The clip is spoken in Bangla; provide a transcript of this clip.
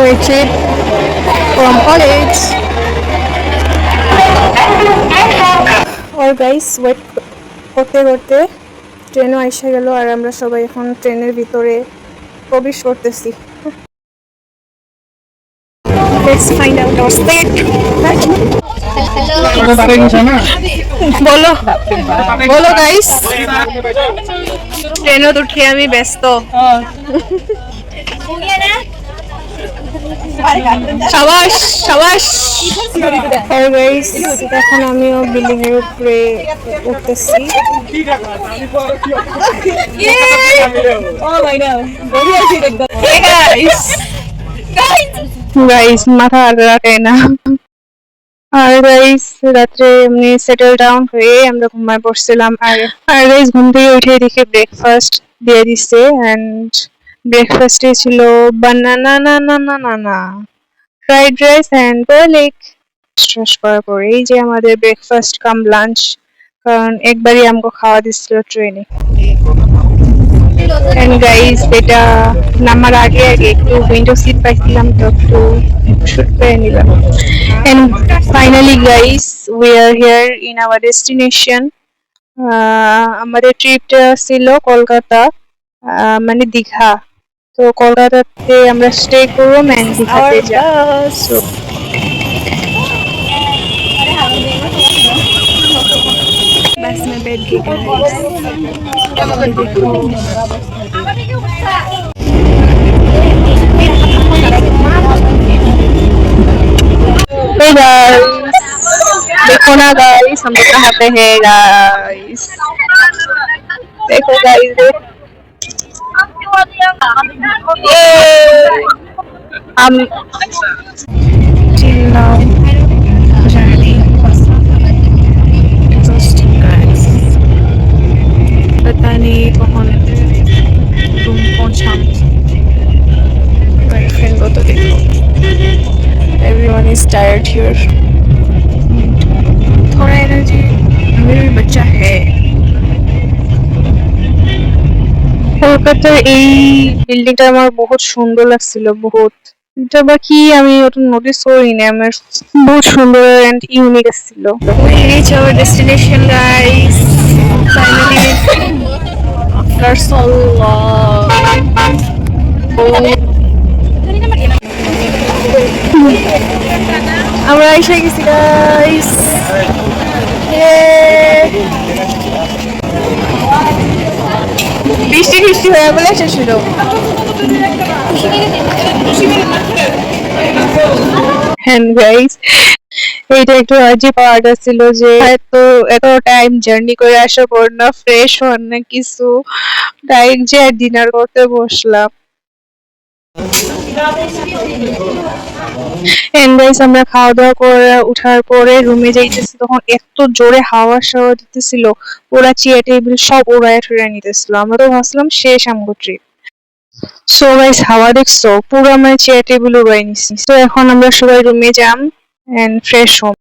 retreat from college. Or guys, wait করতে করতে ট্রেনও এসে গেল আর আমরা সবাই এখন ট্রেনের ভিতরে প্রবেশ করতেছি। Let's find out our seat. বলো বলো গাইস, ট্রেনও উঠে আমি ব্যস্ত। সাবাস সাবাস। গাইস এখন আমিও বিল্ডিং এর উপরে উঠতেছি। গাইস মাথা আর রাখে না। আর গাইস রাত্রে এমনি সেটেল ডাউন হয়ে আমরা ঘুমায় পড়ছিলাম। আর গাইস ঘুম থেকে উঠে দেখে ব্রেকফাস্ট দিয়ে দিছে এন্ড ব্রেকফাস্টে ছিল বানানা না না না না না fried rice and garlic. Stress করার পরে এই যে আমাদের ব্রেকফাস্ট কাম লাঞ্চ, কারণ একবারই আমাকে খাওয়া দিছিল ট্রেনে। এন্ড গাইস এটা নামার আগে আগে একটু উইন্ডো সিট পাইছিলাম, তো একটু শুট করে নিলাম। And finally guys we are here in our destination. আমাদের ট্রিপটা ছিল কলকাতা, মানে দীঘা। তো কলকাতাতে আমরা স্টে করব এন্ড দীঘাতে যাব। সো बस में बैठ के देखो ना गाइस हम लोग कहाँ पे है गाइस। देखो गाइस हम chill now journey exhausting guys। पता नहीं कौन रूम पहुंचा। गर्लफ्रेंड को तो देखो, everyone is tired here। थोड़ा एनर्जी मेरे भी बच्चा है। কলকাতার এই বিল্ডিংটা আমার বহুত সুন্দর লাগছিল, বহুত। এটা বা কি আমি ওটা নোটিস করিনি, আমার বহুত সুন্দর এন্ড ইউনিক ছিল। We reach our destination guys finally after so long। আমরা এসে গেছি গাইস। বৃষ্টি বৃষ্টি হয়ে বলে এসেছিল। হ্যাঁ গাইস এইটা একটু আজই পাওয়াটা ছিল যে এত টাইম জার্নি করে আসার পর না ফ্রেশ হন না কিছু, ডাইরেক্ট যে ডিনার করতে বসলাম। আমরা খাওয়া দাওয়া করে উঠার পরে রুমে যাইতেছি, তখন এত জোরে হাওয়া দিতেছিল, ওরা চেয়ার টেবিল সব ওড়ায় ঠুড়ায় নিতেছিল। আমরা তো ভাবছিলাম শেষ আমগো ট্রিপ। সো গাইস হাওয়া দেখছো, পুরো আমার চেয়ার টেবিল উড়াই নিছি। তো এখন আমরা সবাই রুমে যাম এন্ড ফ্রেশ হম।